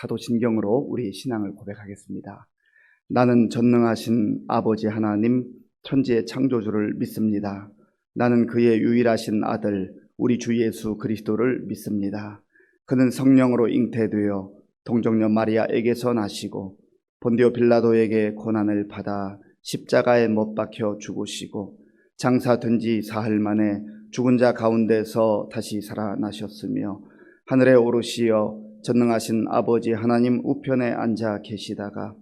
사도신경으로 우리 신앙을 고백하겠습니다. 나는 전능하신 아버지 하나님 천지의 창조주를 믿습니다. 나는 그의 유일하신 아들 우리 주 예수 그리스도를 믿습니다. 그는 성령으로 잉태되어 동정녀 마리아에게서 나시고 본디오 빌라도에게 고난을 받아 십자가에 못 박혀 죽으시고 장사된 지 사흘 만에 죽은 자 가운데서 다시 살아나셨으며 하늘에 오르시어 전능하신 아버지 하나님 우편에 앉아 계시다가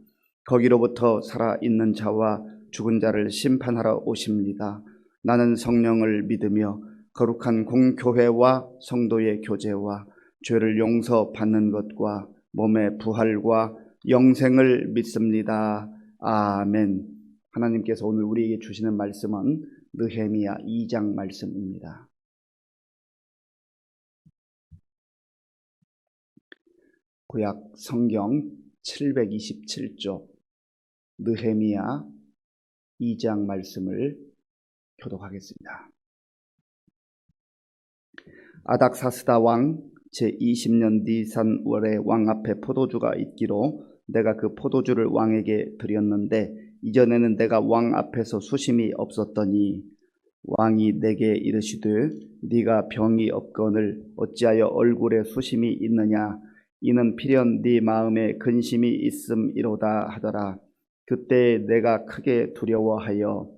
거기로부터 살아있는 자와 죽은 자를 심판하러 오십니다. 나는 성령을 믿으며 거룩한 공교회와 성도의 교제와 죄를 용서받는 것과 몸의 부활과 영생을 믿습니다. 아멘. 하나님께서 오늘 우리에게 주시는 말씀은 느헤미야 2장 말씀입니다. 구약 성경 727쪽 느헤미야 2장 말씀을 교독하겠습니다. 아닥사스다 왕 제20년 니산 월에 왕 앞에 포도주가 있기로 내가 그 포도주를 왕에게 드렸는데 이전에는 내가 왕 앞에서 수심이 없었더니 왕이 내게 이르시되 네가 병이 없거늘 어찌하여 얼굴에 수심이 있느냐 이는 필연 네 마음에 근심이 있음이로다 하더라. 그때 내가 크게 두려워하여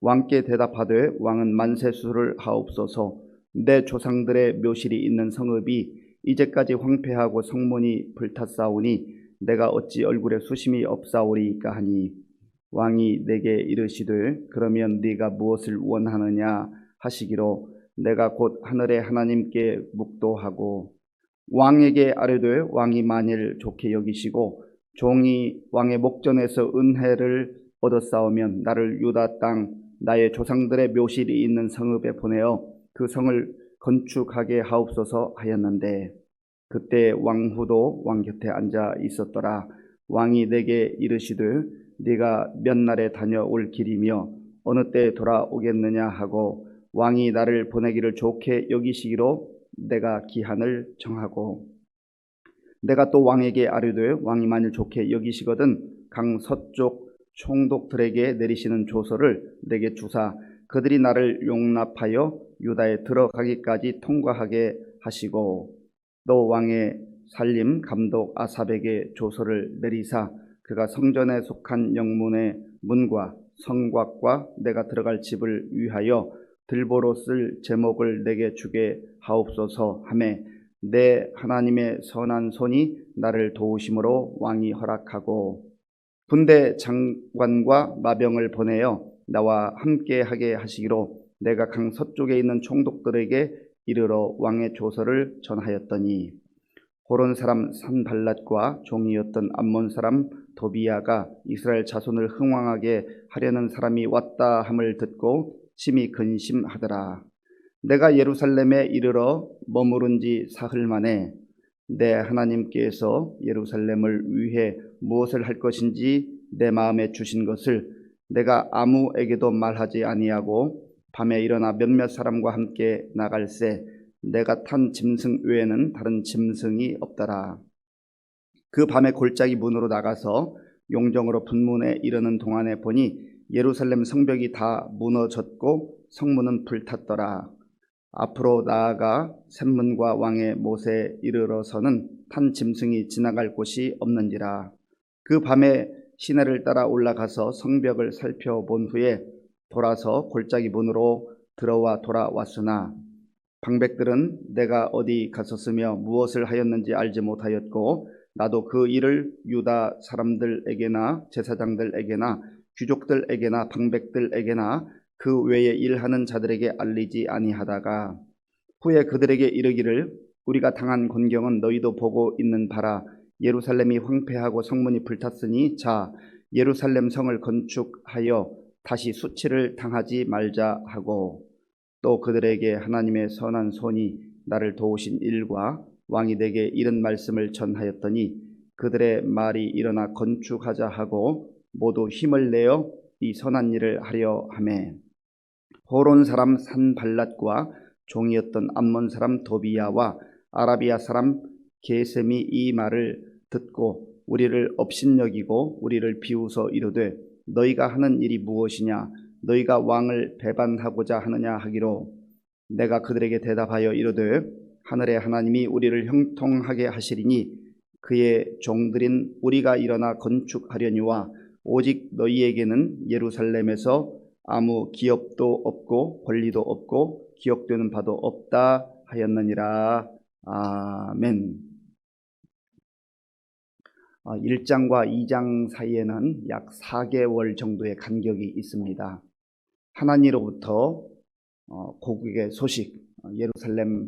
왕께 대답하되 왕은 만세수를 하옵소서. 내 조상들의 묘실이 있는 성읍이 이제까지 황폐하고 성문이 불탔사오니 내가 어찌 얼굴에 수심이 없사오리이까 하니 왕이 내게 이르시되 그러면 네가 무엇을 원하느냐 하시기로 내가 곧 하늘의 하나님께 묵도하고 왕에게 아뢰되 왕이 만일 좋게 여기시고 종이 왕의 목전에서 은혜를 얻었사오면 나를 유다 땅 나의 조상들의 묘실이 있는 성읍에 보내어 그 성을 건축하게 하옵소서 하였는데 그때 왕후도 왕 곁에 앉아 있었더라. 왕이 내게 이르시되 네가 몇 날에 다녀올 길이며 어느 때에 돌아오겠느냐 하고 왕이 나를 보내기를 좋게 여기시기로 내가 기한을 정하고 내가 또 왕에게 아뢰되 왕이 만일 좋게 여기시거든 강 서쪽 총독들에게 내리시는 조서를 내게 주사 그들이 나를 용납하여 유다에 들어가기까지 통과하게 하시고 또 왕의 살림 감독 아삽에게 조서를 내리사 그가 성전에 속한 영문의 문과 성곽과 내가 들어갈 집을 위하여 들보로 쓸 제목을 내게 주게 하옵소서 하매 내 하나님의 선한 손이 나를 도우심으로 왕이 허락하고 군대 장관과 마병을 보내어 나와 함께하게 하시기로 내가 강 서쪽에 있는 총독들에게 이르러 왕의 조서를 전하였더니 호론 사람 산발랏과 종이었던 암몬 사람 도비야가 이스라엘 자손을 흥왕하게 하려는 사람이 왔다 함을 듣고 심히 근심하더라. 내가 예루살렘에 이르러 머무른 지 사흘 만에 내 하나님께서 예루살렘을 위해 무엇을 할 것인지 내 마음에 주신 것을 내가 아무에게도 말하지 아니하고 밤에 일어나 몇몇 사람과 함께 나갈새 내가 탄 짐승 외에는 다른 짐승이 없더라. 그 밤에 골짜기 문으로 나가서 용정으로 분문에 이르는 동안에 보니 예루살렘 성벽이 다 무너졌고 성문은 불탔더라. 앞으로 나아가 샘문과 왕의 못에 이르러서는 탄 짐승이 지나갈 곳이 없는지라. 그 밤에 시내를 따라 올라가서 성벽을 살펴본 후에 돌아서 골짜기 문으로 들어와 돌아왔으나 방백들은 내가 어디 갔었으며 무엇을 하였는지 알지 못하였고 나도 그 일을 유다 사람들에게나 제사장들에게나 귀족들에게나 방백들에게나 그 외에 일하는 자들에게 알리지 아니하다가 후에 그들에게 이르기를 우리가 당한 곤경은 너희도 보고 있는 바라. 예루살렘이 황폐하고 성문이 불탔으니 자 예루살렘 성을 건축하여 다시 수치를 당하지 말자 하고 또 그들에게 하나님의 선한 손이 나를 도우신 일과 왕이 내게 이런 말씀을 전하였더니 그들의 말이 일어나 건축하자 하고 모두 힘을 내어 이 선한 일을 하려 하매 호론 사람 산발랏과 종이었던 암몬 사람 도비야와 아라비아 사람 게셈이 이 말을 듣고 우리를 업신여기고 우리를 비웃어 이르되 너희가 하는 일이 무엇이냐 너희가 왕을 배반하고자 하느냐 하기로 내가 그들에게 대답하여 이르되 하늘의 하나님이 우리를 형통하게 하시리니 그의 종들인 우리가 일어나 건축하려니와 오직 너희에게는 예루살렘에서 아무 기업도 없고 권리도 없고 기억되는 바도 없다 하였느니라. 아멘. 1장과 2장 사이에는 약 4개월 정도의 간격이 있습니다. 하나님으로부터 고국의 소식, 예루살렘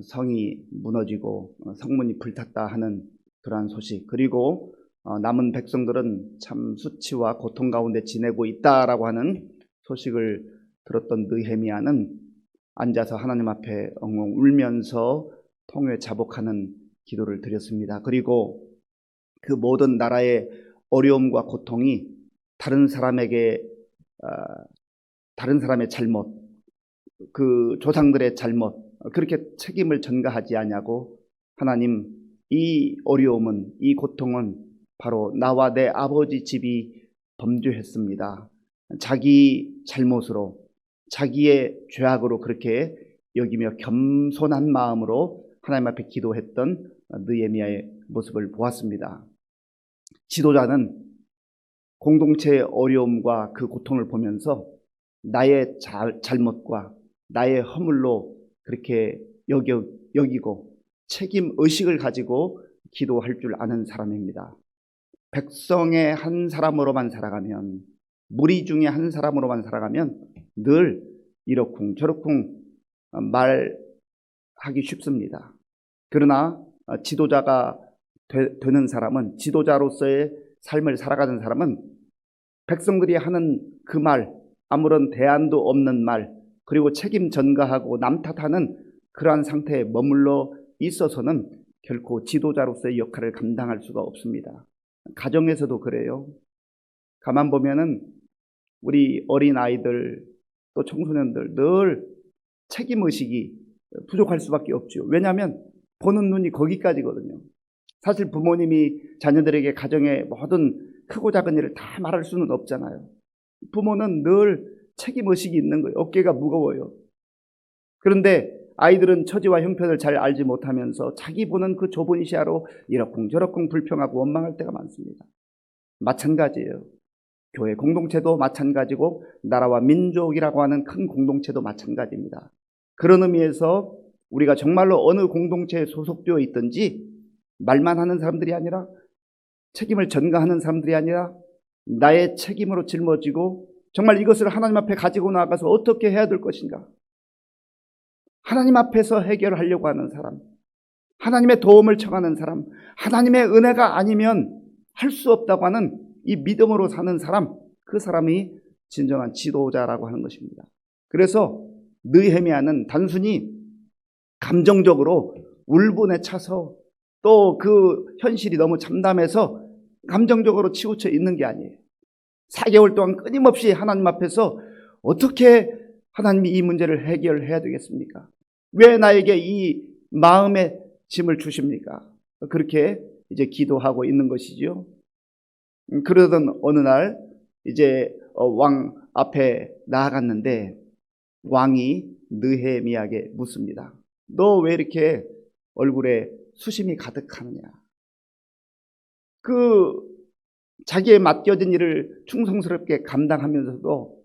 성이 무너지고 성문이 불탔다 하는 그러한 소식, 그리고 남은 백성들은 참 수치와 고통 가운데 지내고 있다라고 하는 소식을 들었던 느헤미야는 앉아서 하나님 앞에 엉엉 울면서 통회 자복하는 기도를 드렸습니다. 그리고 그 모든 나라의 어려움과 고통이 다른 사람에게 다른 사람의 잘못, 그 조상들의 잘못 그렇게 책임을 전가하지 않냐고 하나님 이 어려움은 이 고통은 바로 나와 내 아버지 집이 범죄했습니다. 자기 잘못으로 자기의 죄악으로 그렇게 여기며 겸손한 마음으로 하나님 앞에 기도했던 느헤미야의 모습을 보았습니다. 지도자는 공동체의 어려움과 그 고통을 보면서 나의 잘못과 나의 허물로 그렇게 여기고 책임 의식을 가지고 기도할 줄 아는 사람입니다. 백성의 한 사람으로만 살아가면, 무리 중에 한 사람으로만 살아가면 늘 이러쿵 저러쿵 말하기 쉽습니다. 그러나 지도자가 되는 사람은, 지도자로서의 삶을 살아가는 사람은 백성들이 하는 그 말, 아무런 대안도 없는 말, 그리고 책임 전가하고 남 탓하는 그러한 상태에 머물러 있어서는 결코 지도자로서의 역할을 감당할 수가 없습니다. 가정에서도 그래요. 가만 보면은 우리 어린 아이들 또 청소년들 늘 책임의식이 부족할 수밖에 없죠. 왜냐하면 보는 눈이 거기까지거든요. 사실 부모님이 자녀들에게 가정의 모든 크고 작은 일을 다 말할 수는 없잖아요. 부모는 늘 책임의식이 있는 거예요. 어깨가 무거워요. 그런데 아이들은 처지와 형편을 잘 알지 못하면서 자기 보는 그 좁은 시야로 이러쿵저러쿵 불평하고 원망할 때가 많습니다. 마찬가지예요. 교회 공동체도 마찬가지고 나라와 민족이라고 하는 큰 공동체도 마찬가지입니다. 그런 의미에서 우리가 정말로 어느 공동체에 소속되어 있든지 말만 하는 사람들이 아니라, 책임을 전가하는 사람들이 아니라 나의 책임으로 짊어지고 정말 이것을 하나님 앞에 가지고 나가서 어떻게 해야 될 것인가, 하나님 앞에서 해결하려고 하는 사람, 하나님의 도움을 청하는 사람, 하나님의 은혜가 아니면 할 수 없다고 하는 이 믿음으로 사는 사람, 그 사람이 진정한 지도자라고 하는 것입니다. 그래서 느헤미야는 단순히 감정적으로 울분에 차서 또 그 현실이 너무 참담해서 감정적으로 치우쳐 있는 게 아니에요. 4개월 동안 끊임없이 하나님 앞에서 어떻게 하나님이 이 문제를 해결해야 되겠습니까? 왜 나에게 이 마음의 짐을 주십니까? 그렇게 이제 기도하고 있는 것이지요. 그러던 어느 날 이제 왕 앞에 나아갔는데 왕이 느헤미야에게 묻습니다. 너 왜 이렇게 얼굴에 수심이 가득하느냐? 그 자기의 맡겨진 일을 충성스럽게 감당하면서도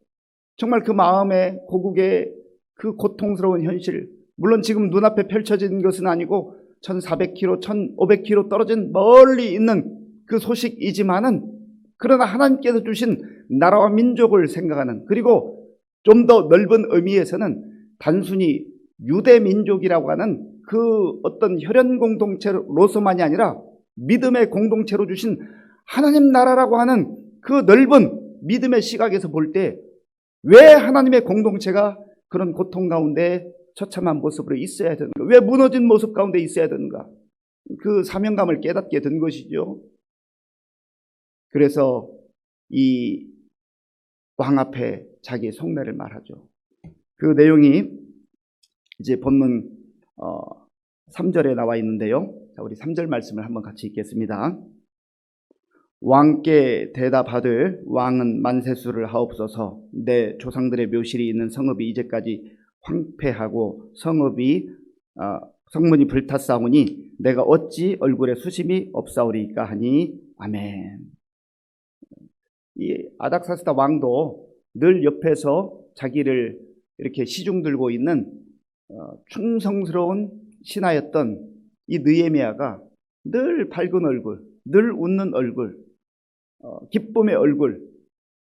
정말 그 마음의 고국의 그 고통스러운 현실, 물론 지금 눈앞에 펼쳐진 것은 아니고 1400km, 1500km 떨어진 멀리 있는 그 소식이지만은, 그러나 하나님께서 주신 나라와 민족을 생각하는, 그리고 좀 더 넓은 의미에서는 단순히 유대 민족이라고 하는 그 어떤 혈연 공동체로서만이 아니라 믿음의 공동체로 주신 하나님 나라라고 하는 그 넓은 믿음의 시각에서 볼 때 왜 하나님의 공동체가 그런 고통 가운데 처참한 모습으로 있어야 되는가? 왜 무너진 모습 가운데 있어야 되는가? 그 사명감을 깨닫게 된 것이죠. 그래서 이 왕 앞에 자기의 속내를 말하죠. 그 내용이 이제 본문 3절에 나와 있는데요. 자, 우리 3절 말씀을 한번 같이 읽겠습니다. 왕께 대답하되 왕은 만세수를 하옵소서. 내 조상들의 묘실이 있는 성읍이 이제까지 황폐하고 성문이 불탔사오니 내가 어찌 얼굴에 수심이 없사오리까 하니. 아멘. 이 아닥사스다 왕도 늘 옆에서 자기를 이렇게 시중 들고 있는 충성스러운 신하였던 이 느헤미야가 늘 밝은 얼굴, 늘 웃는 얼굴, 기쁨의 얼굴,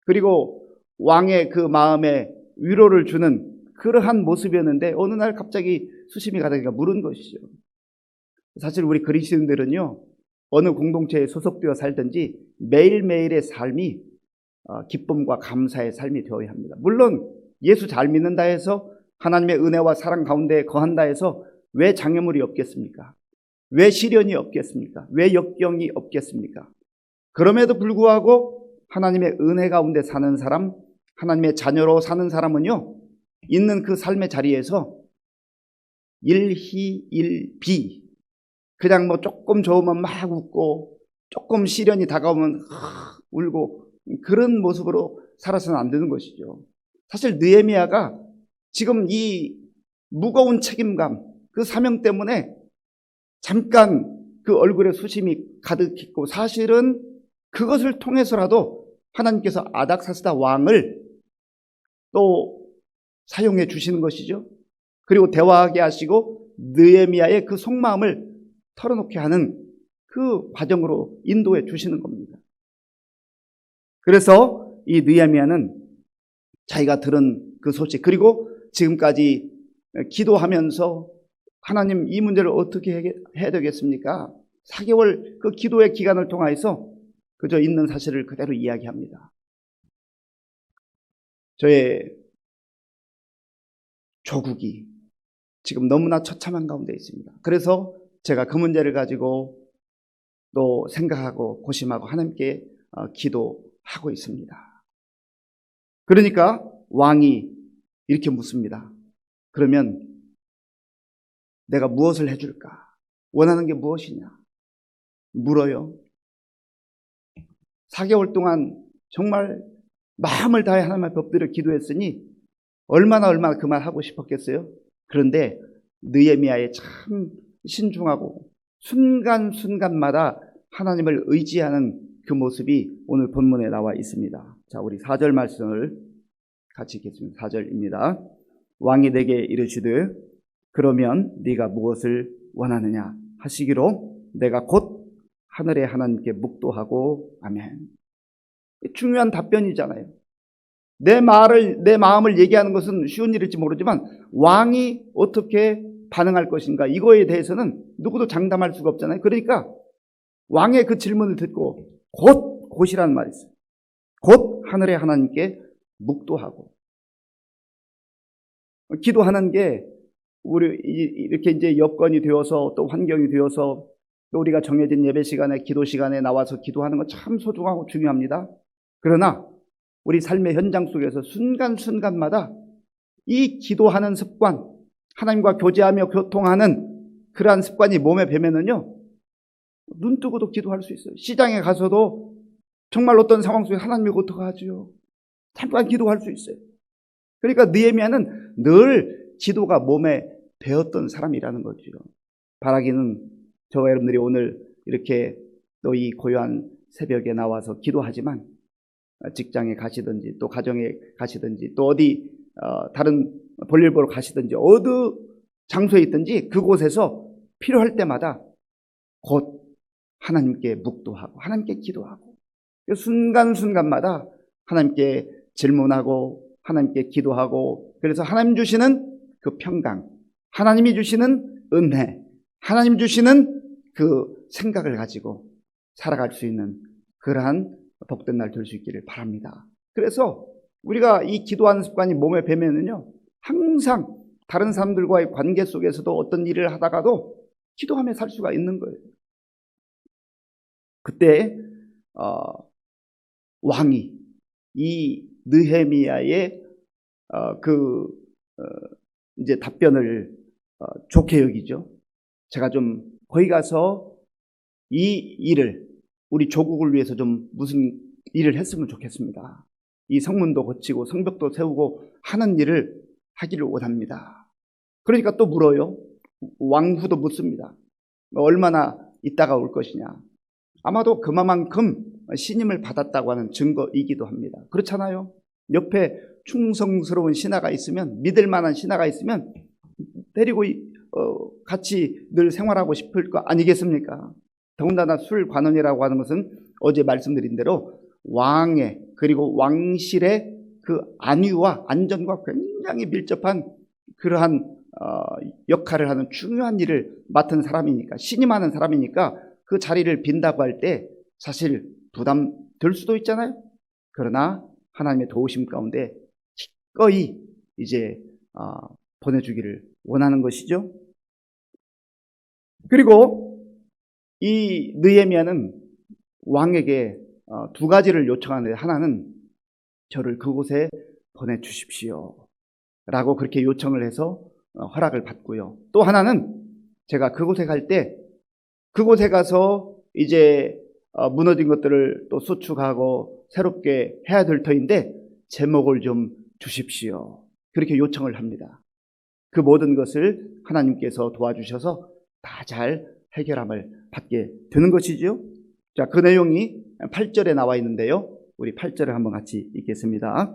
그리고 왕의 그 마음에 위로를 주는 그러한 모습이었는데 어느 날 갑자기 수심이 가다가 물은 것이죠. 사실 우리 그리스도인들은요, 어느 공동체에 소속되어 살든지 매일매일의 삶이 기쁨과 감사의 삶이 되어야 합니다. 물론 예수 잘 믿는다 해서 하나님의 은혜와 사랑 가운데 거한다 해서 왜 장애물이 없겠습니까? 왜 시련이 없겠습니까? 왜 역경이 없겠습니까? 그럼에도 불구하고 하나님의 은혜 가운데 사는 사람, 하나님의 자녀로 사는 사람은요, 있는 그 삶의 자리에서 일희일비, 그냥 뭐 조금 좋으면 막 웃고 조금 시련이 다가오면 울고 그런 모습으로 살아서는 안 되는 것이죠. 사실 느헤미야가 지금 이 무거운 책임감, 그 사명 때문에 잠깐 그 얼굴에 수심이 가득했고, 사실은 그것을 통해서라도 하나님께서 아닥사스다 왕을 또 사용해 주시는 것이죠. 그리고 대화하게 하시고 느헤미야의 그 속마음을 털어놓게 하는 그 과정으로 인도해 주시는 겁니다. 그래서 이 느헤미야는 자기가 들은 그 소식, 그리고 지금까지 기도하면서 하나님 이 문제를 어떻게 해야 되겠습니까? 4개월 그 기도의 기간을 통해서 그저 있는 사실을 그대로 이야기합니다. 저의 조국이 지금 너무나 처참한 가운데 있습니다. 그래서 제가 그 문제를 가지고 또 생각하고 고심하고 하나님께 기도하고 있습니다. 그러니까 왕이 이렇게 묻습니다. 그러면 내가 무엇을 해줄까? 원하는 게 무엇이냐? 물어요. 4개월 동안 정말 마음을 다해 하나님 앞에 엎드려 기도했으니 얼마나 그 말 하고 싶었겠어요? 그런데 느헤미야의 참 신중하고 순간순간마다 하나님을 의지하는 그 모습이 오늘 본문에 나와 있습니다. 자, 우리 4절 말씀을 같이 읽겠습니다. 4절입니다. 왕이 내게 이르시되 그러면 네가 무엇을 원하느냐 하시기로 내가 곧 하늘의 하나님께 묵도하고. 아멘. 중요한 답변이잖아요. 내 마음을 얘기하는 것은 쉬운 일일지 모르지만 왕이 어떻게 반응할 것인가, 이거에 대해서는 누구도 장담할 수가 없잖아요. 그러니까 왕의 그 질문을 듣고 곧이라는 말이 있어요. 곧 하늘의 하나님께 묵도하고. 기도하는 게 우리 이렇게 이제 여건이 되어서 또 환경이 되어서 또 우리가 정해진 예배 시간에 기도 시간에 나와서 기도하는 건 참 소중하고 중요합니다. 그러나 우리 삶의 현장 속에서 순간순간마다 이 기도하는 습관, 하나님과 교제하며 교통하는 그러한 습관이 몸에 배면은요, 눈 뜨고도 기도할 수 있어요. 시장에 가서도 정말 어떤 상황 속에 하나님 이거 어떡하지요? 잠깐 기도할 수 있어요. 그러니까 느헤미야는 늘 기도가 몸에 배었던 사람이라는 거죠. 바라기는 저와 여러분들이 오늘 이렇게 또 이 고요한 새벽에 나와서 기도하지만 직장에 가시든지 또 가정에 가시든지 또 어디 다른 볼일 보러 가시든지 어느 장소에 있든지 그곳에서 필요할 때마다 곧 하나님께 묵도하고 하나님께 기도하고 순간순간마다 하나님께 질문하고 하나님께 기도하고, 그래서 하나님 주시는 그 평강, 하나님이 주시는 은혜, 하나님 주시는 그 생각을 가지고 살아갈 수 있는 그러한 복된 날 될 수 있기를 바랍니다. 그래서 우리가 이 기도하는 습관이 몸에 배면은요, 항상 다른 사람들과의 관계 속에서도 어떤 일을 하다가도 기도하며 살 수가 있는 거예요. 그때 왕이 이 느헤미야의 이제 답변을 좋게 여기죠. 제가 좀 거기 가서 이 일을 우리 조국을 위해서 좀 무슨 일을 했으면 좋겠습니다. 이 성문도 고치고 성벽도 세우고 하는 일을 하기를 원합니다. 그러니까 또 물어요. 왕후도 묻습니다. 얼마나 있다가 올 것이냐. 아마도 그만큼 신임을 받았다고 하는 증거이기도 합니다. 그렇잖아요. 옆에 충성스러운 신하가 있으면, 믿을 만한 신하가 있으면 데리고 같이 늘 생활하고 싶을 거 아니겠습니까? 더군다나 술관원이라고 하는 것은 어제 말씀드린 대로 왕의 그리고 왕실의 그 안위와 안전과 굉장히 밀접한 그러한 역할을 하는 중요한 일을 맡은 사람이니까, 신임하는 사람이니까 그 자리를 빈다고 할 때 사실 부담 될 수도 있잖아요. 그러나 하나님의 도우심 가운데 기꺼이 이제 보내주기를 원하는 것이죠. 그리고 이 느헤미야는 왕에게 두 가지를 요청하는데, 하나는 저를 그곳에 보내주십시오 라고 그렇게 요청을 해서 허락을 받고요. 또 하나는 제가 그곳에 갈 때 그곳에 가서 이제 무너진 것들을 또 수축하고 새롭게 해야 될 터인데 제목을 좀 주십시오. 그렇게 요청을 합니다. 그 모든 것을 하나님께서 도와주셔서 다 잘 해결함을 받게 되는 것이죠. 자, 그 내용이 8절에 나와 있는데요. 우리 8절을 한번 같이 읽겠습니다.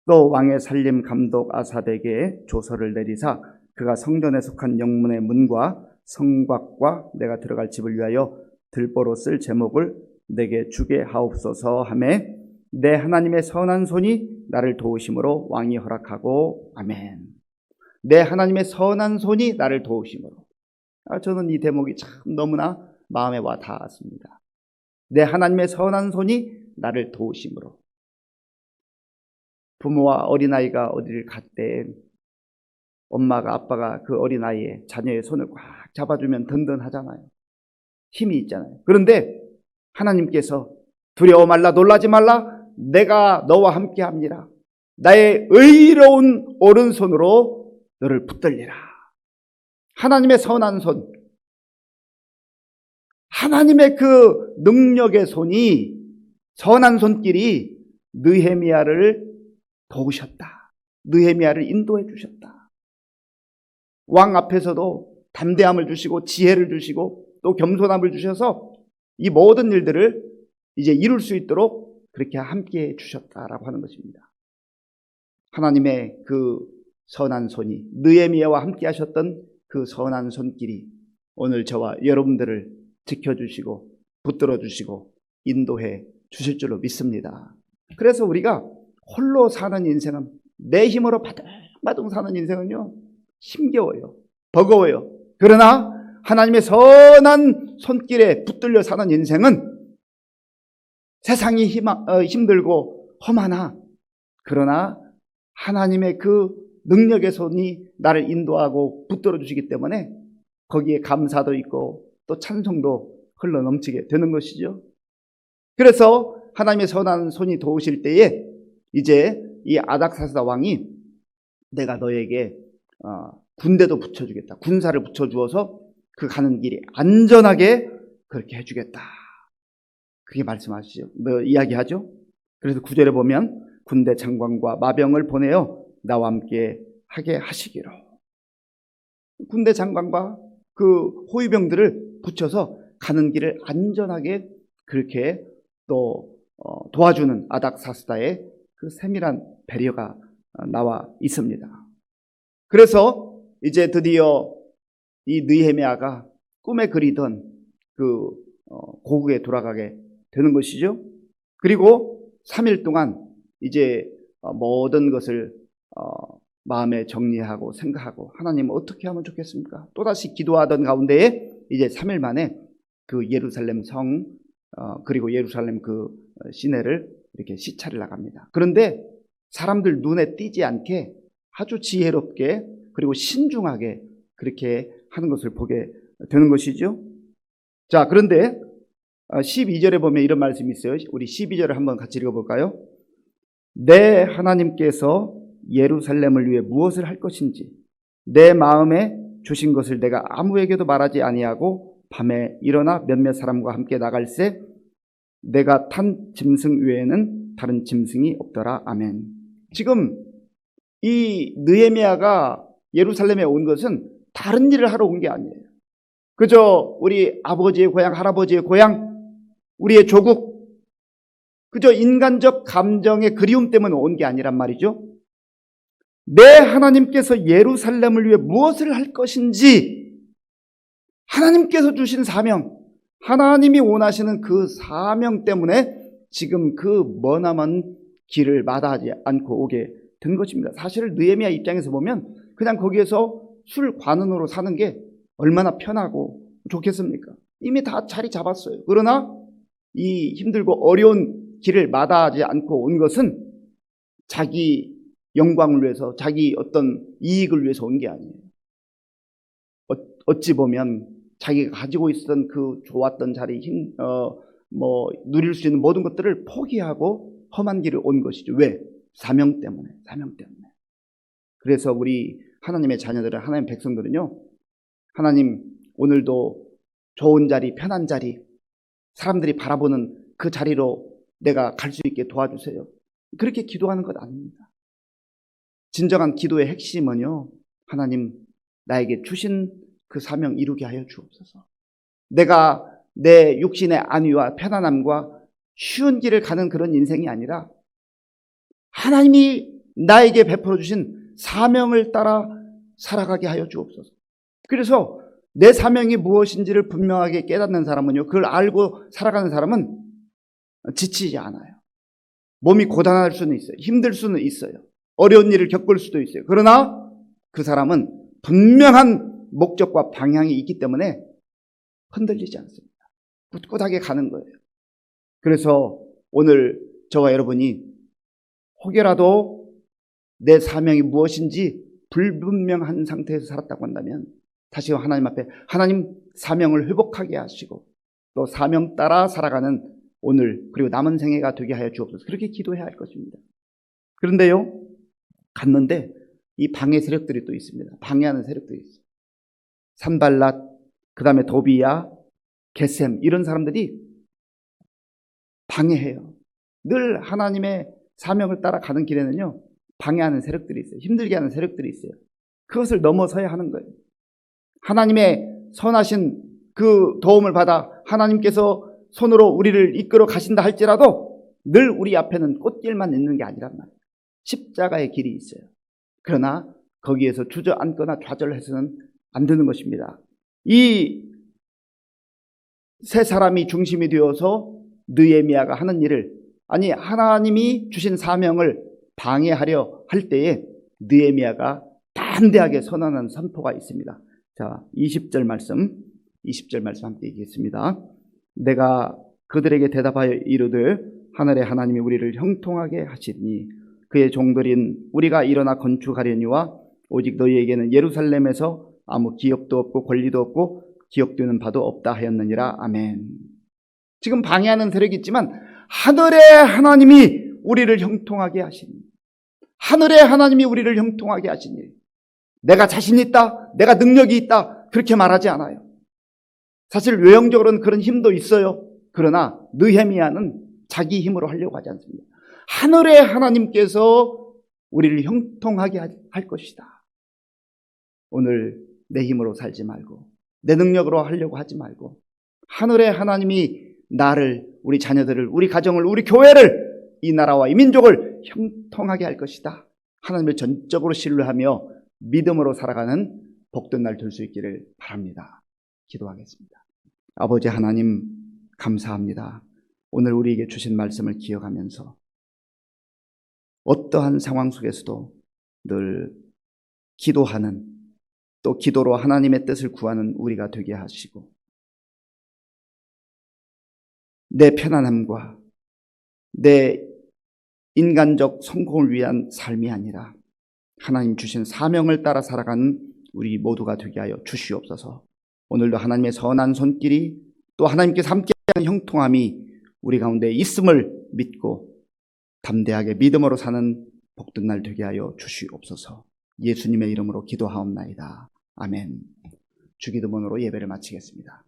또 왕의 살림 감독 아삽에게 조서를 내리사 그가 성전에 속한 영문의 문과 성곽과 내가 들어갈 집을 위하여 들보로 쓸 제목을 내게 주게 하옵소서 하매 내 하나님의 선한 손이 나를 도우심으로 왕이 허락하고 아멘. 내 하나님의 선한 손이 나를 도우심으로. 저는 이 대목이 참 너무나 마음에 와 닿았습니다. 내 하나님의 선한 손이 나를 도우심으로. 부모와 어린아이가 어디를 갈 때 엄마가 아빠가 그 어린아이의 자녀의 손을 꽉 잡아주면 든든하잖아요. 힘이 있잖아요. 그런데 하나님께서 두려워 말라 놀라지 말라 내가 너와 함께 합니다. 나의 의로운 오른손으로 너를 붙들리라. 하나님의 선한 손, 하나님의 그 능력의 손이, 선한 손길이 느헤미야를 도우셨다. 느헤미야를 인도해 주셨다. 왕 앞에서도 담대함을 주시고 지혜를 주시고 또 겸손함을 주셔서 이 모든 일들을 이제 이룰 수 있도록 그렇게 함께해 주셨다라고 하는 것입니다. 하나님의 그 선한 손이, 느헤미야와 함께 하셨던 그 선한 손길이 오늘 저와 여러분들을 지켜주시고 붙들어 주시고 인도해 주실 줄로 믿습니다. 그래서 우리가 홀로 사는 인생은, 내 힘으로 바둥바둥 사는 인생은요, 힘겨워요. 버거워요. 그러나 하나님의 선한 손길에 붙들려 사는 인생은 세상이 힘들고 험하나, 그러나 하나님의 그 능력의 손이 나를 인도하고 붙들어 주시기 때문에 거기에 감사도 있고 또 찬송도 흘러 넘치게 되는 것이죠. 그래서 하나님의 선한 손이 도우실 때에 이제 이 아닥사스다 왕이 내가 너에게 군대도 붙여주겠다. 군사를 붙여주어서 그 가는 길이 안전하게 그렇게 해주겠다. 그게 말씀하시죠. 이야기하죠. 그래서 9절에 보면 군대 장관과 마병을 보내어 나와 함께 하게 하시기로. 군대 장관과 그 호위병들을 붙여서 가는 길을 안전하게 그렇게 또 도와주는 아닥사스다의 그 세밀한 배려가 나와 있습니다. 그래서 이제 드디어 이 느헤미야가 꿈에 그리던 그 고국에 돌아가게 되는 것이죠. 그리고 3일 동안 이제 모든 것을 마음에 정리하고 생각하고 하나님 어떻게 하면 좋겠습니까? 또다시 기도하던 가운데에 이제 3일 만에 그 예루살렘 성 그리고 예루살렘 그 시내를 이렇게 시찰을 나갑니다. 그런데 사람들 눈에 띄지 않게 아주 지혜롭게 그리고 신중하게 그렇게 하는 것을 보게 되는 것이죠. 자, 그런데 12절에 보면 이런 말씀이 있어요. 우리 12절을 한번 같이 읽어볼까요? 내 하나님께서 예루살렘을 위해 무엇을 할 것인지 내 마음에 주신 것을 내가 아무에게도 말하지 아니하고 밤에 일어나 몇몇 사람과 함께 나갈새 내가 탄 짐승 외에는 다른 짐승이 없더라. 아멘. 지금 이 느헤미야가 예루살렘에 온 것은 다른 일을 하러 온 게 아니에요. 그저 우리 아버지의 고향, 할아버지의 고향, 우리의 조국, 그저 인간적 감정의 그리움 때문에 온 게 아니란 말이죠. 내 하나님께서 예루살렘을 위해 무엇을 할 것인지, 하나님께서 주신 사명, 하나님이 원하시는 그 사명 때문에 지금 그 머나먼 길을 마다하지 않고 오게 된 것입니다. 사실 느헤미야 입장에서 보면 그냥 거기에서 술 관원으로 사는 게 얼마나 편하고 좋겠습니까? 이미 다 자리 잡았어요. 그러나 이 힘들고 어려운 길을 마다하지 않고 온 것은 자기 영광을 위해서, 자기 어떤 이익을 위해서 온 게 아니에요. 어찌 보면 자기가 가지고 있었던 그 좋았던 자리, 누릴 수 있는 모든 것들을 포기하고 험한 길을 온 것이죠. 왜? 사명 때문에. 그래서 우리 하나님의 자녀들은, 하나님의 백성들은요, 하나님 오늘도 좋은 자리, 편한 자리, 사람들이 바라보는 그 자리로 내가 갈 수 있게 도와주세요. 그렇게 기도하는 것 아닙니다. 진정한 기도의 핵심은요, 하나님 나에게 주신 그 사명 이루게 하여 주옵소서. 내가 내 육신의 안위와 편안함과 쉬운 길을 가는 그런 인생이 아니라 하나님이 나에게 베풀어 주신 사명을 따라 살아가게 하여 주옵소서. 그래서 내 사명이 무엇인지를 분명하게 깨닫는 사람은요, 그걸 알고 살아가는 사람은 지치지 않아요. 몸이 고단할 수는 있어요. 힘들 수는 있어요. 어려운 일을 겪을 수도 있어요. 그러나 그 사람은 분명한 목적과 방향이 있기 때문에 흔들리지 않습니다. 꿋꿋하게 가는 거예요. 그래서 오늘 저와 여러분이 혹여라도 내 사명이 무엇인지 불분명한 상태에서 살았다고 한다면 다시 하나님 앞에 하나님 사명을 회복하게 하시고 또 사명 따라 살아가는 오늘 그리고 남은 생애가 되게 하여 주옵소서. 그렇게 기도해야 할 것입니다. 그런데요, 갔는데 이 방해 세력들이 또 있습니다. 방해하는 세력들이 있어요. 산발랏, 그 다음에 도비야, 게셈, 이런 사람들이 방해해요. 늘 하나님의 사명을 따라 가는 길에는요, 방해하는 세력들이 있어요. 힘들게 하는 세력들이 있어요. 그것을 넘어서야 하는 거예요. 하나님의 선하신 그 도움을 받아 하나님께서 손으로 우리를 이끌어 가신다 할지라도 늘 우리 앞에는 꽃길만 있는 게 아니란 말이에요. 십자가의 길이 있어요. 그러나 거기에서 주저앉거나 좌절해서는 안 되는 것입니다. 이 세 사람이 중심이 되어서 느헤미야가 하는 일을, 아니 하나님이 주신 사명을 방해하려 할 때에 느헤미야가 담대하게 선언하는 선포가 있습니다. 자, 20절 말씀 함께 읽겠습니다. 내가 그들에게 대답하여 이르되 하늘의 하나님이 우리를 형통하게 하시니 그의 종들인 우리가 일어나 건축하려니와 오직 너희에게는 예루살렘에서 아무 기업도 없고 권리도 없고 기억되는 바도 없다 하였느니라. 아멘. 지금 방해하는 세력이 있지만 하늘의 하나님이 우리를 형통하게 하시니, 하늘의 하나님이 우리를 형통하게 하시니, 내가 자신 있다, 내가 능력이 있다, 그렇게 말하지 않아요. 사실 외형적으로는 그런 힘도 있어요. 그러나 느헤미야는 자기 힘으로 하려고 하지 않습니다. 하늘의 하나님께서 우리를 형통하게 할 것이다. 오늘 내 힘으로 살지 말고 내 능력으로 하려고 하지 말고 하늘의 하나님이 나를, 우리 자녀들을, 우리 가정을, 우리 교회를, 이 나라와 이 민족을 형통하게 할 것이다. 하나님을 전적으로 신뢰하며 믿음으로 살아가는 복된 날 될 수 있기를 바랍니다. 기도하겠습니다. 아버지 하나님, 감사합니다. 오늘 우리에게 주신 말씀을 기억하면서 어떠한 상황 속에서도 늘 기도하는, 또 기도로 하나님의 뜻을 구하는 우리가 되게 하시고, 내 편안함과 내 인간적 성공을 위한 삶이 아니라 하나님 주신 사명을 따라 살아가는 우리 모두가 되게 하여 주시옵소서. 오늘도 하나님의 선한 손길이, 또 하나님께서 함께하는 형통함이 우리 가운데 있음을 믿고 담대하게 믿음으로 사는 복된 날 되게 하여 주시옵소서. 예수님의 이름으로 기도하옵나이다. 아멘. 주기도문으로 예배를 마치겠습니다.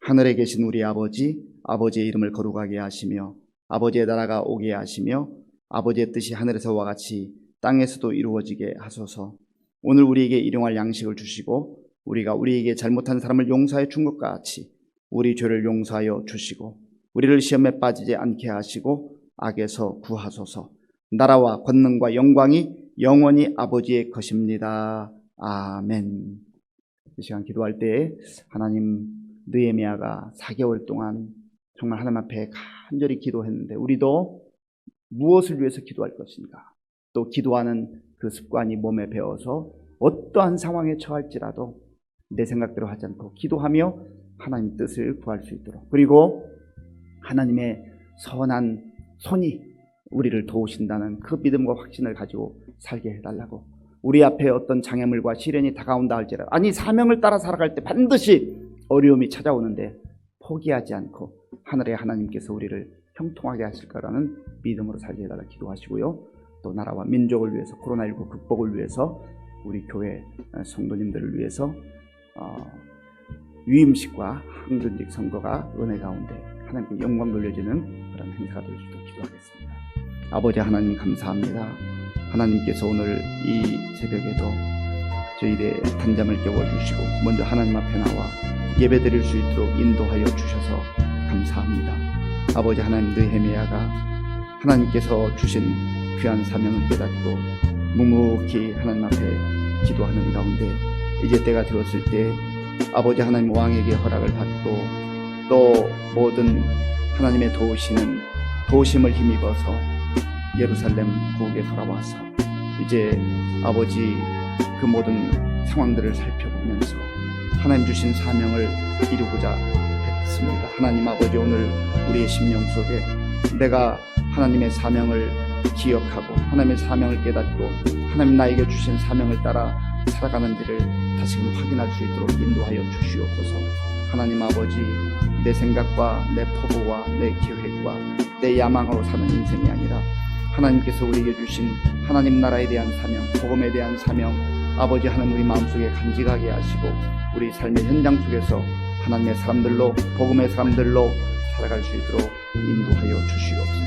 하늘에 계신 우리 아버지, 아버지의 이름을 거룩하게 하시며 아버지의 나라가 오게 하시며 아버지의 뜻이 하늘에서와 같이 땅에서도 이루어지게 하소서. 오늘 우리에게 일용할 양식을 주시고 우리가 우리에게 잘못한 사람을 용서해 준 것과 같이 우리 죄를 용서하여 주시고 우리를 시험에 빠지지 않게 하시고 악에서 구하소서. 나라와 권능과 영광이 영원히 아버지의 것입니다. 아멘. 이 시간 기도할 때 하나님, 느헤미야가 4개월 동안 정말 하나님 앞에 간절히 기도했는데 우리도 무엇을 위해서 기도할 것인가? 또 기도하는 그 습관이 몸에 배어서 어떠한 상황에 처할지라도 내 생각대로 하지 않고 기도하며 하나님 뜻을 구할 수 있도록, 그리고 하나님의 선한 손이 우리를 도우신다는 그 믿음과 확신을 가지고 살게 해달라고, 우리 앞에 어떤 장애물과 시련이 다가온다 할지라도, 아니 사명을 따라 살아갈 때 반드시 어려움이 찾아오는데 포기하지 않고 하늘의 하나님께서 우리를 형통하게 하실 거라는 믿음으로 살게 해달라 기도하시고요. 또 나라와 민족을 위해서, 코로나19 극복을 위해서, 우리 교회 성도님들을 위해서 위임식과 항존직 선거가 은혜 가운데 하나님께 영광 돌려지는 그런 행사가 될 수 있도록 기도하겠습니다. 아버지 하나님 감사합니다. 하나님께서 오늘 이 새벽에도 저희의 단잠을 깨워주시고 먼저 하나님 앞에 나와 예배드릴 수 있도록 인도하여 주셔서 감사합니다. 아버지 하나님, 느헤미야가 하나님께서 주신 귀한 사명을 깨닫고 묵묵히 하나님 앞에 기도하는 가운데 이제 때가 되었을 때 아버지 하나님 왕에게 허락을 받고 또 모든 하나님의 도우심을 힘입어서 예루살렘 국에 돌아와서 이제 아버지 그 모든 상황들을 살펴보면서 하나님 주신 사명을 이루고자 했습니다. 하나님 아버지, 오늘 우리의 심령 속에 내가 하나님의 사명을 기억하고 하나님의 사명을 깨닫고 하나님 나에게 주신 사명을 따라 살아가는지를 다시금 확인할 수 있도록 인도하여 주시옵소서. 하나님 아버지, 내 생각과 내 포부와 내 계획과 내 야망으로 사는 인생이 아니라 하나님께서 우리에게 주신 하나님 나라에 대한 사명, 복음에 대한 사명, 아버지 하나님 우리 마음속에 간직하게 하시고 우리 삶의 현장 속에서 하나님의 사람들로, 복음의 사람들로 살아갈 수 있도록 인도하여 주시옵소서.